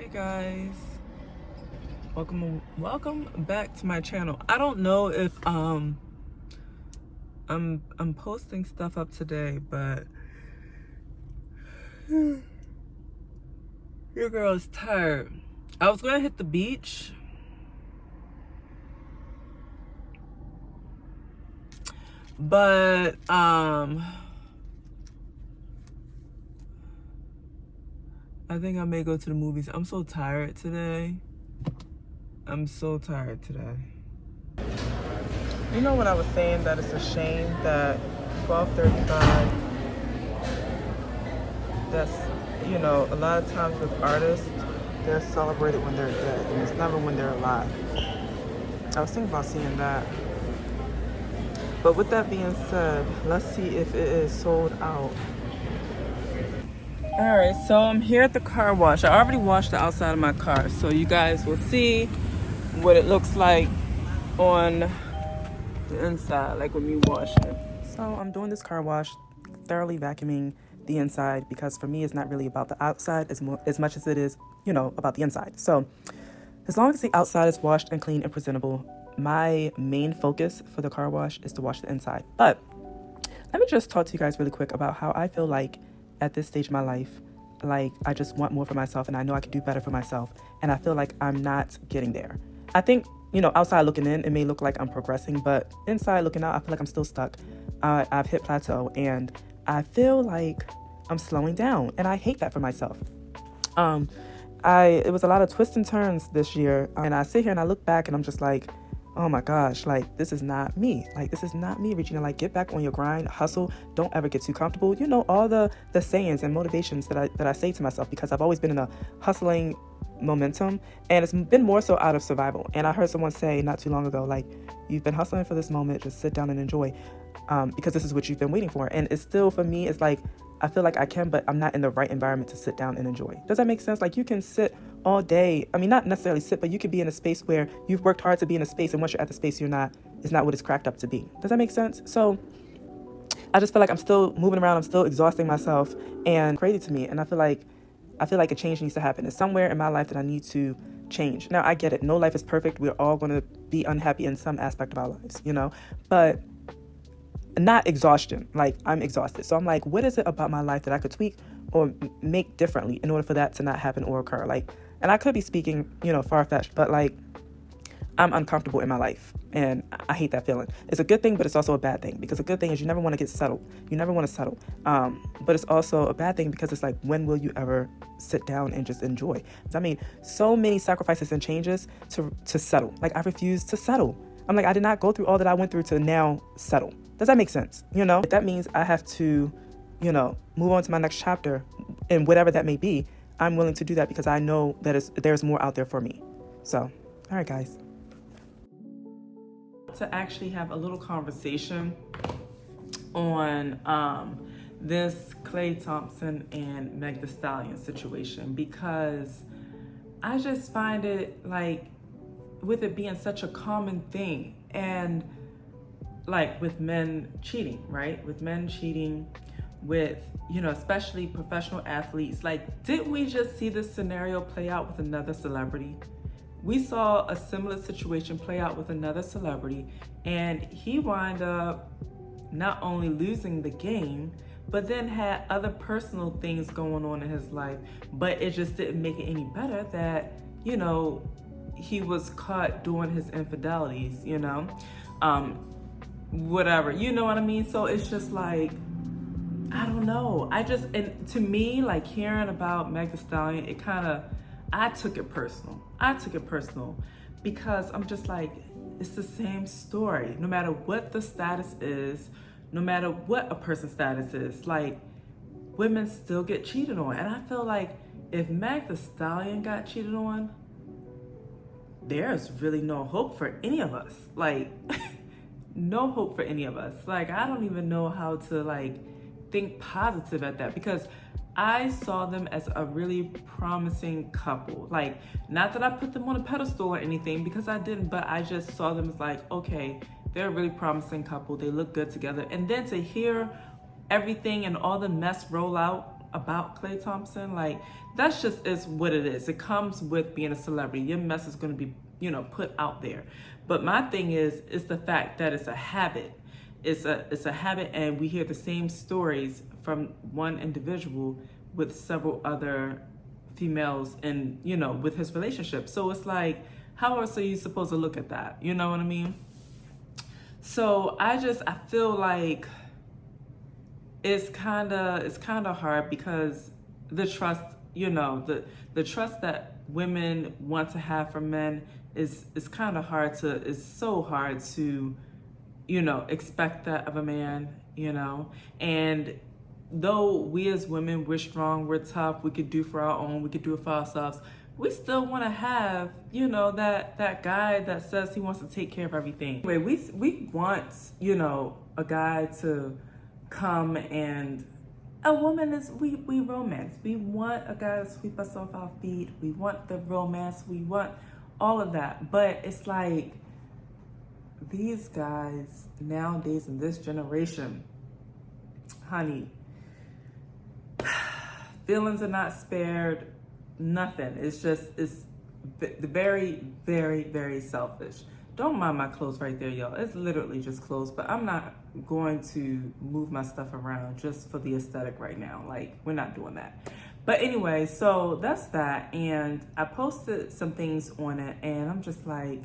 Hey guys, welcome back to my channel. I don't know if I'm posting stuff up today, but your girl is tired. I was gonna hit the beach, but I think I may go to the movies. I'm so tired today. You know what I was saying, that it's a shame that 12:35, that's, a lot of times with artists, they're celebrated when they're dead, and it's never when they're alive. I was thinking about seeing that. But with that being said, let's see if it is sold out. Alright, so I'm here at the car wash. I already washed the outside of my car, so you guys will see what it looks like on the inside, like when you wash it. So I'm doing this car wash, thoroughly vacuuming the inside, because for me it's not really about the outside as much as it is, about the inside. So as long as the outside is washed and clean and presentable, my main focus for the car wash is to wash the inside. But let me just talk to you guys really quick about how I feel like at this stage of my life, like I just want more for myself, and I know I can do better for myself, and I feel like I'm not getting there. I think, outside looking in, it may look like I'm progressing, but inside looking out, I feel like I'm still stuck. I've hit plateau, and I feel like I'm slowing down, and I hate that for myself. It was a lot of twists and turns this year, and I sit here and I look back and I'm just like, oh my gosh, like this is not me. Like this is not me, Regina. Like get back on your grind, hustle, don't ever get too comfortable. All the sayings and motivations that I say to myself, because I've always been in a hustling momentum, and it's been more so out of survival. And I heard someone say not too long ago, like, you've been hustling for this moment, just sit down and enjoy, because this is what you've been waiting for. And it's still, for me, it's like I feel like I can, but I'm not in the right environment to sit down and enjoy. Does that make sense? Like you can sit all day. I mean, not necessarily sit, but you could be in a space where you've worked hard to be in a space, and once you're at the space, it's not what it's cracked up to be. Does that make sense? So I just feel like I'm still moving around. I'm still exhausting myself, and crazy to me. And I feel like a change needs to happen. It's somewhere in my life that I need to change. Now I get it. No life is perfect. We're all going to be unhappy in some aspect of our lives, but not exhaustion. Like I'm exhausted. So I'm like, what is it about my life that I could tweak or make differently in order for that to not happen or occur? Like, and I could be speaking, far-fetched, but like I'm uncomfortable in my life, and I hate that feeling. It's a good thing, but it's also a bad thing, because a good thing is you never want to get settled. You never want to settle. But it's also a bad thing because it's like, when will you ever sit down and just enjoy? I mean, so many sacrifices and changes to settle. Like I refuse to settle. I'm like, I did not go through all that I went through to now settle. Does that make sense? If that means I have to, move on to my next chapter, and whatever that may be, I'm willing to do that, because I know that there's more out there for me. So, all right, guys. To actually have a little conversation on this Klay Thompson and Meg Thee Stallion situation, because I just find it like, with it being such a common thing, and like with men cheating, right? With men cheating, with, especially professional athletes. Like, didn't we just see this scenario play out with another celebrity? We saw a similar situation play out with another celebrity, and he wound up not only losing the game, but then had other personal things going on in his life. But it just didn't make it any better that, he was caught doing his infidelities, whatever, you know what I mean? So it's just like, I don't know. And to me, like hearing about Meg Thee Stallion, I took it personal, because I'm just like, it's the same story. No matter what the status is, no matter what a person's status is, like women still get cheated on. And I feel like if Meg Thee Stallion got cheated on, there's really no hope for any of us. Like, no hope for any of us. Like, I don't even know how to like think positive at that, because I saw them as a really promising couple. Like, not that I put them on a pedestal or anything, because I didn't, but I just saw them as like, okay, they're a really promising couple. They look good together. And then to hear everything and all the mess roll out about Klay Thompson. Like, that's just is what it is. It comes with being a celebrity. Your mess is going to be, put out there. But my thing is the fact that it's a habit. It's a habit, and we hear the same stories from one individual with several other females and, with his relationship. So it's like, how else are you supposed to look at that? You know what I mean? So I feel like it's kind of hard, because the trust, the trust that women want to have for men is kind of hard to, it's so hard to, expect that of a man, and though we as women, we're strong, we're tough, we could do for our own, we could do it for ourselves, we still want to have, that guy that says he wants to take care of everything. Anyway, we want, a guy to come, and a woman is, we romance. We want a guy to sweep us off our feet. We want the romance. We want all of that. But it's like, these guys nowadays in this generation, honey, feelings are not spared, nothing. It's very, very, very selfish. Don't mind my clothes right there, y'all. It's literally just clothes, but I'm not going to move my stuff around just for the aesthetic right now. Like, we're not doing that. But anyway, so that's that. And I posted some things on it, and I'm just like,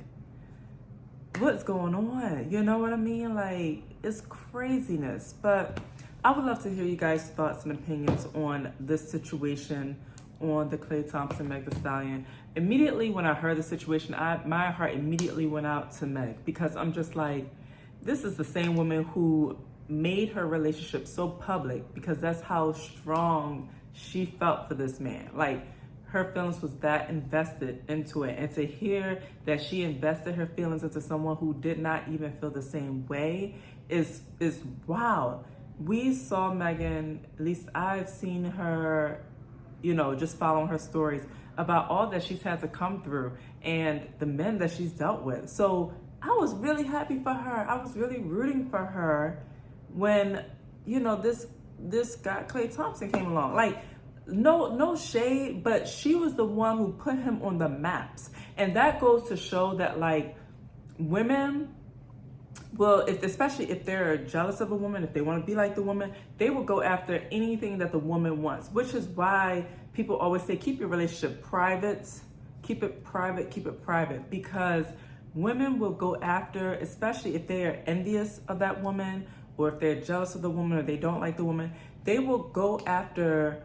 what's going on? You know what I mean? Like, it's craziness. But I would love to hear you guys' thoughts and opinions on this situation, on the Klay Thompson, Meg Thee Stallion. Immediately when I heard the situation, my heart immediately went out to Meg, because I'm just like, this is the same woman who made her relationship so public, because that's how strong she felt for this man. Like, her feelings was that invested into it. And to hear that she invested her feelings into someone who did not even feel the same way is wild. We saw Megan, at least I've seen her, just following her stories about all that she's had to come through and the men that she's dealt with. So I was really happy for her. I was really rooting for her when, this guy, Klay Thompson, came along. Like, no shade, but she was the one who put him on the maps. And that goes to show that, like, women, well, especially if they're jealous of a woman, if they want to be like the woman, they will go after anything that the woman wants, which is why people always say, keep your relationship private, keep it private, because women will go after, especially if they are envious of that woman, or if they're jealous of the woman, or they don't like the woman, they will go after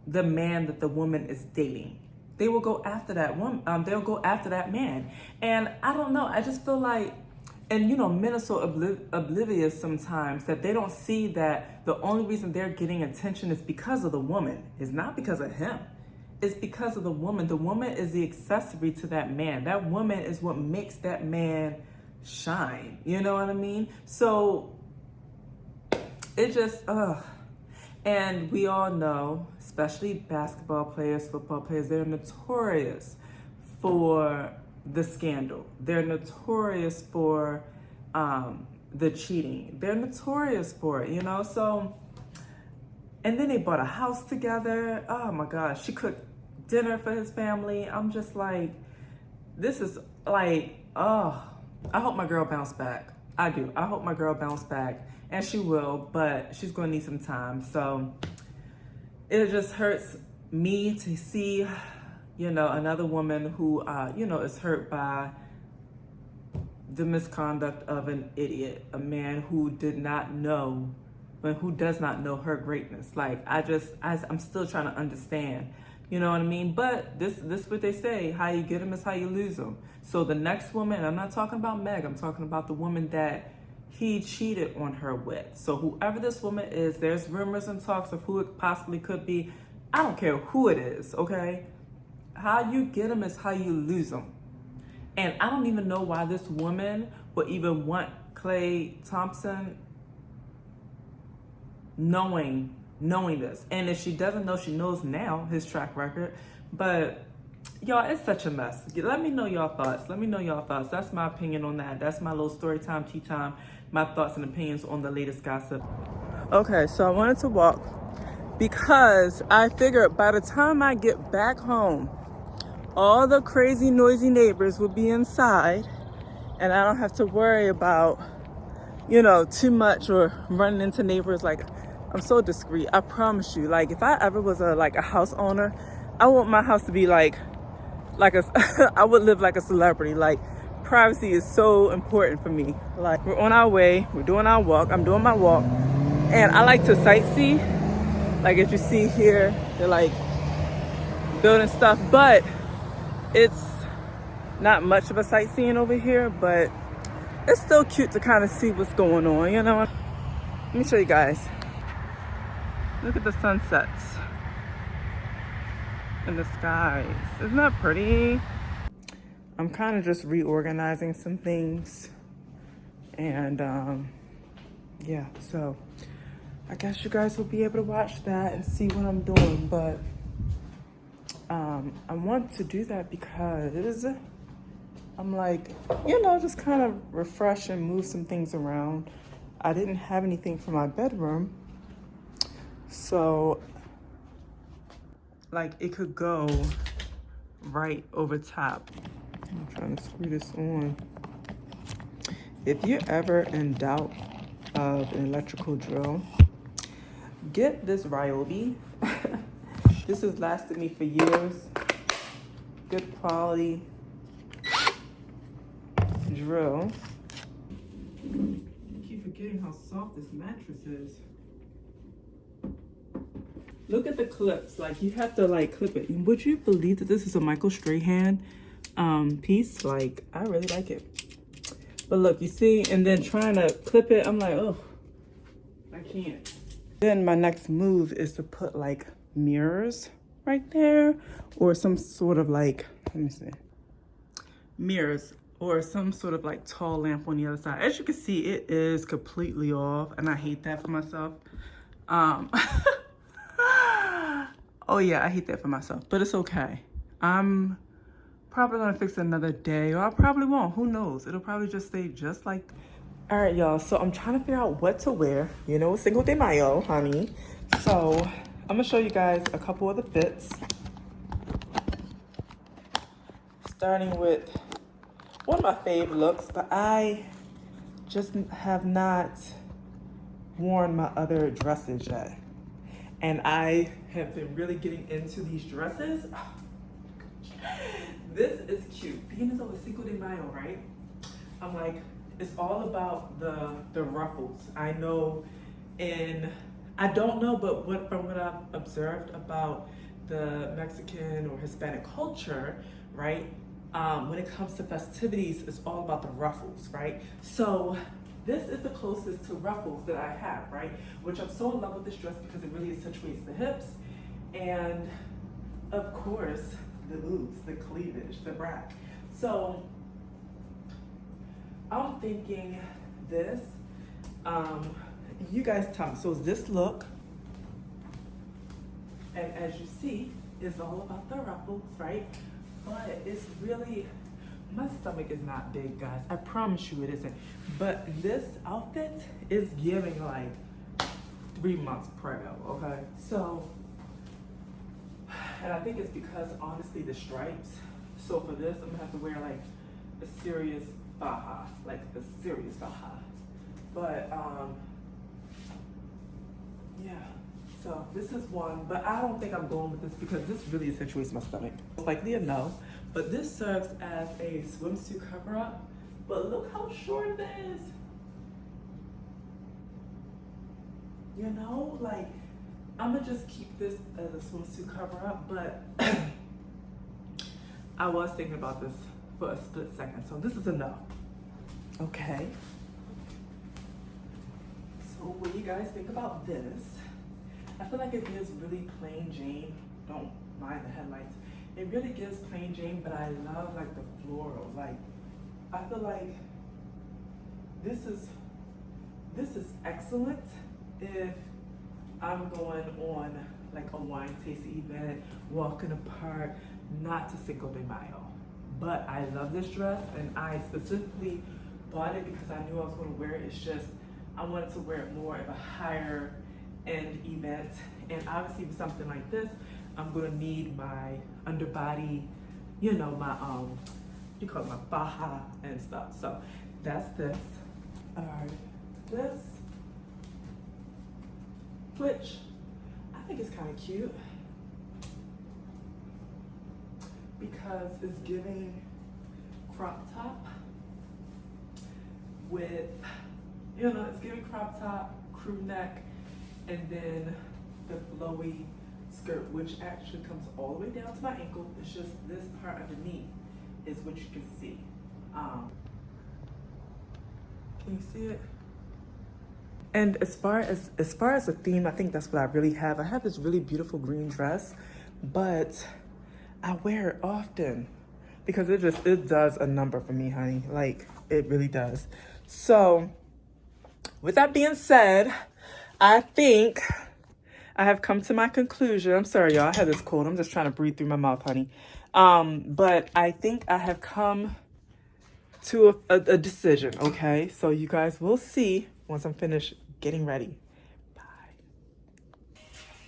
the man that the woman is dating. They will go after that woman. They'll go after that man. And I don't know, I just feel like, and men are so oblivious sometimes that they don't see that the only reason they're getting attention is because of the woman. It's not because of him. It's because of the woman. The woman is the accessory to that man. That woman is what makes that man shine. You know what I mean? So it just, and we all know, especially basketball players, football players, they're notorious for the scandal. They're notorious for the cheating. They're notorious for it, So, and then they bought a house together. Oh my gosh, she cooked dinner for his family. I'm just like, this is like, I hope my girl bounce back. I do. I hope my girl bounce back, and she will, but she's going to need some time. So it just hurts me to see, another woman who, is hurt by the misconduct of an idiot, a man who did not know, who does not know her greatness. Like, I'm still trying to understand, you know what I mean? But this what they say, how you get them is how you lose them. So the next woman, I'm not talking about Meg, I'm talking about the woman that he cheated on her with. So whoever this woman is, there's rumors and talks of who it possibly could be. I don't care who it is, okay? How you get them is how you lose them. And I don't even know why this woman would even want Klay Thompson knowing this. And if she doesn't know, she knows now his track record. But y'all, it's such a mess. Let me know y'all thoughts. That's my opinion on that. That's my little story time, tea time, my thoughts and opinions on the latest gossip. Okay, so I wanted to walk because I figured by the time I get back home, all the crazy noisy neighbors will be inside and I don't have to worry about, you know, too much or running into neighbors. Like, I'm so discreet, I promise you. Like, if I ever was a house owner, I want my house to be like a I would live like a celebrity. Like, privacy is so important for me. Like, we're on our way, we're doing our walk, I'm doing my walk, and I like to sightsee. Like, as you see here, they're like building stuff, but it's not much of a sightseeing over here, but it's still cute to kind of see what's going on, you know. Let me show you guys. Look at the sunsets in the skies. Isn't that pretty? I'm kind of just reorganizing some things, and yeah, so I guess you guys will be able to watch that and see what I'm doing. But I want to do that because I'm like, you know, just kind of refresh and move some things around. I didn't have anything for my bedroom, so like it could go right over top. I'm trying to screw this on. If you're ever in doubt of an electrical drill, get this Ryobi. This has lasted me for years. Good quality drill. I keep forgetting how soft this mattress is. Look at the clips. Like, you have to like clip it. And would you believe that this is a Michael Strahan piece? Like, I really like it. But look, you see, and then trying to clip it, I'm like, oh, I can't. Then my next move is to put like mirrors right there, or some sort of like, let me see, mirrors, or some sort of like tall lamp on the other side. As you can see, it is completely off, and I hate that for myself. Oh yeah, I hate that for myself, but it's okay. I'm probably gonna fix it another day, or I probably won't, who knows? It'll probably just stay just like. All right, y'all, so I'm trying to figure out what to wear. You know, Cinco de Mayo, honey. So I'm gonna show you guys a couple of the fits. Starting with one of my fave looks, but I just have not worn my other dresses yet. And I have been really getting into these dresses. This is cute. Being as though it's Cinco de Mayo, right? I'm like, it's all about the ruffles. I know, and I don't know, but from what I've observed about the Mexican or Hispanic culture, right? When it comes to festivities, it's all about the ruffles, right? So this is the closest to ruffles that I have, right? Which I'm so in love with this dress because it really accentuates the hips, and of course, the boobs, the cleavage, the bra. So I'm thinking this, you guys tell me, so this look, and as you see, is all about the ruffles, right? But it's really, my stomach is not big, guys. I promise you it isn't. But this outfit is giving like 3 months prego, okay? So, and I think it's because, honestly, the stripes. So for this, I'm gonna have to wear like a serious faja, like a serious faja. But, yeah. So this is one, but I don't think I'm going with this because this really accentuates my stomach. Most likely a no, but this serves as a swimsuit cover up. But look how short it is. You know, like, I'm gonna just keep this as a swimsuit cover up, but I was thinking about this for a split second. So this is a no. Okay. So what do you guys think about this? I feel like it gives really plain Jane. Don't mind the headlights. It really gives plain Jane, but I love like the floral. Like, I feel like this is excellent if I'm going on like a wine tasting event, walk in the park, not to Cinco de Mayo. But I love this dress, and I specifically bought it because I knew I was going to wear it. It's just I wanted to wear it more of a higher and event. And obviously with something like this, I'm gonna need my underbody, you know, my you call it my baja and stuff. So that's this. This, which I think is kind of cute because it's giving crop top with, you know, it's giving crop top, crew neck, and then the flowy skirt, which actually comes all the way down to my ankle. It's just this part underneath is what you can see. Can you see it? And as far as the theme, I think that's what I really have. I have this really beautiful green dress, but I wear it often because it does a number for me, honey. Like, it really does. So with that being said, I think I have come to my conclusion. I'm sorry, y'all. I had this cold. I'm just trying to breathe through my mouth, honey. But I think I have come to a decision, okay? So you guys will see once I'm finished getting ready. Bye.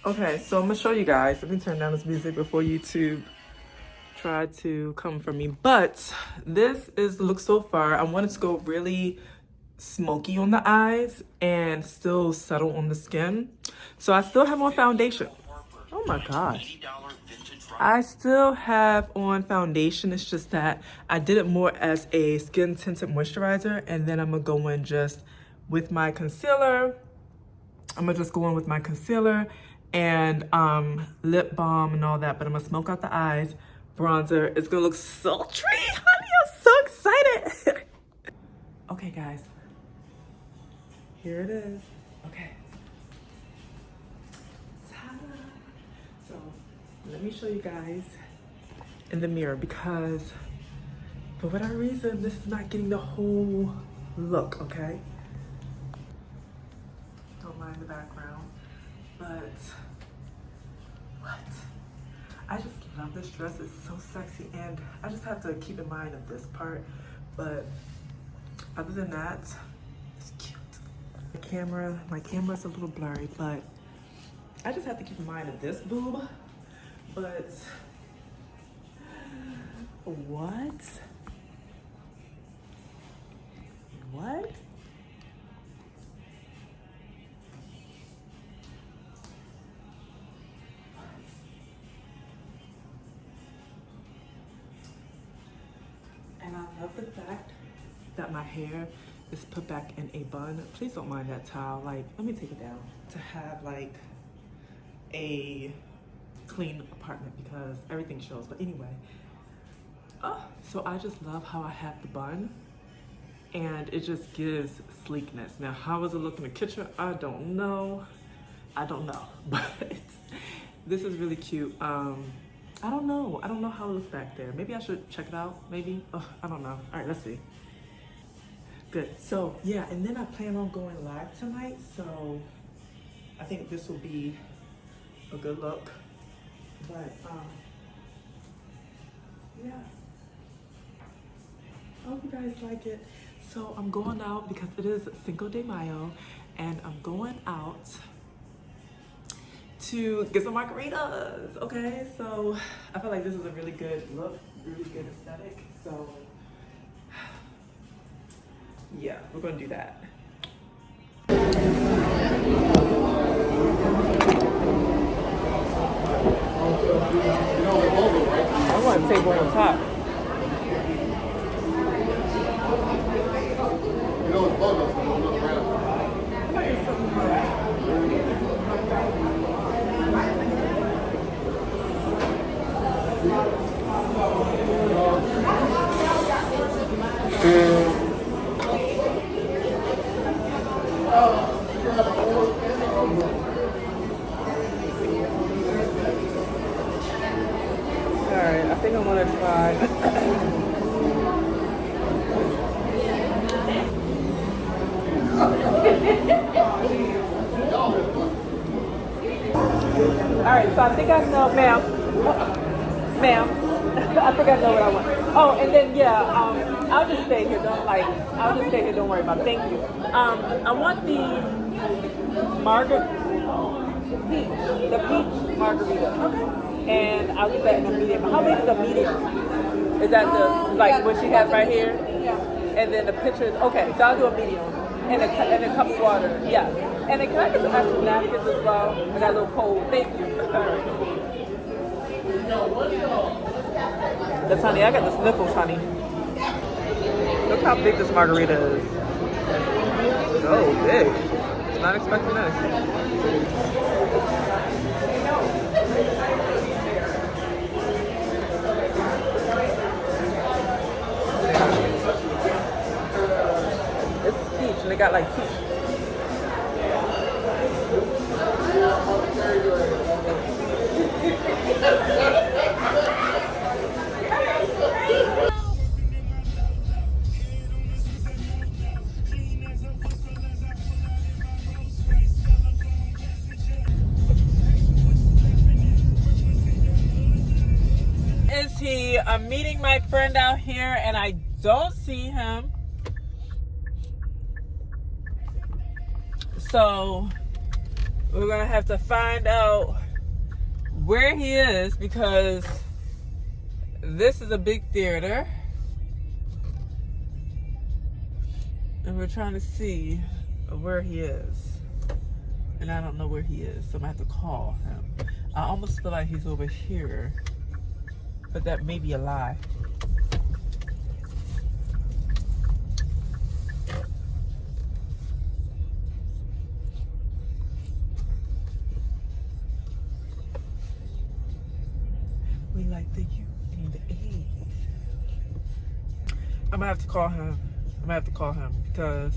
Okay, so I'm gonna show you guys. Let me turn down this music before YouTube try to come for me. But this is the look so far. I wanted to go really smoky on the eyes and still subtle on the skin. So I still have on foundation. Oh my gosh. I still have on foundation. It's just that I did it more as a skin tinted moisturizer, and then I'm gonna go in just with my concealer. I'm gonna just go in with my concealer and lip balm and all that, but I'm gonna smoke out the eyes. Bronzer. It's gonna look sultry, honey. I'm so excited. Okay, guys. Here it is. Okay. Ta-da. So let me show you guys in the mirror because for whatever reason, this is not getting the whole look, okay? Don't mind the background, but what? I just love this dress. It's so sexy, and I just have to keep in mind of this part, but other than that, it's cute. My camera's a little blurry, but I just have to keep in mind of this boob. But what? And I love the fact that my hair is put back in a bun. Please don't mind that towel. Like, let me take it down to have like a clean apartment because everything shows. But anyway, so I just love how I have the bun and it just gives sleekness. Now, how does it look in the kitchen? I don't know, but this is really cute. I don't know how it looks back there. Maybe I should check it out, maybe. I don't know. All right, let's see. Good. So yeah, and then I plan on going live tonight, so I think this will be a good look. But yeah, I hope you guys like it. So I'm going out because it is Cinco de Mayo, and I'm going out to get some margaritas. Okay, so I feel like this is a really good look, really good aesthetic. So yeah, we're gonna do that. I want to take one on top. Alright, I think I want to try. Alright, so I think I know, ma'am, I think I know what I want. Oh, and then yeah, I'll just stay here. Don't worry about it. Thank you. I want the margarita. Peach, the peach margarita. Okay. And I'll get that in a medium. How big is a medium? Is that the, like what she has right here? Yeah. And then the picture is, okay, so I'll do a medium. And a cup of water, yeah. And then can I get some extra napkins as well? I got a little cold, thank you. That's honey, I got the sniffles, honey. Look how big this margarita is. So big. Not expecting this. It's peach, and they got like peach. I'm meeting my friend out here and I don't see him. So we're gonna have to find out where he is, because this is a big theater and we're trying to see where he is, and I don't know where he is, so I'm gonna have to call him. I almost feel like he's over here, but that may be a lie. We like the U and the A's. I'm gonna have to call him. Because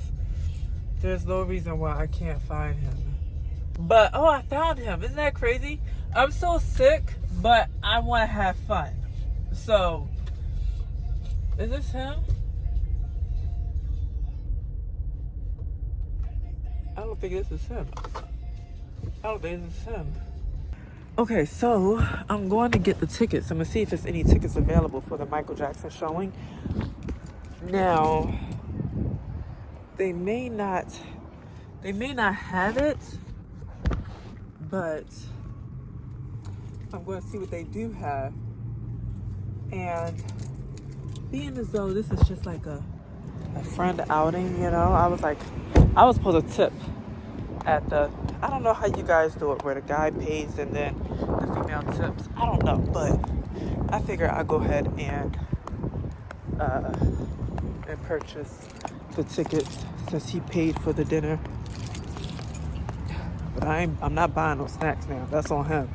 there's no reason why I can't find him. But, oh, I found him. Isn't that crazy? I'm so sick, but I want to have fun. So, is this him? I don't think this is him. Okay, so I'm going to get the tickets. I'm going to see if there's any tickets available for the Michael Jackson showing. Now, they may not have it, but I'm going to see what they do have. And being as though this is just like a friend outing, you know, I was supposed to tip at the, I don't know how you guys do it, where the guy pays and then the female tips. I don't know, but I figure I'll go ahead and purchase the tickets since he paid for the dinner. But I'm not buying no snacks now. That's on him.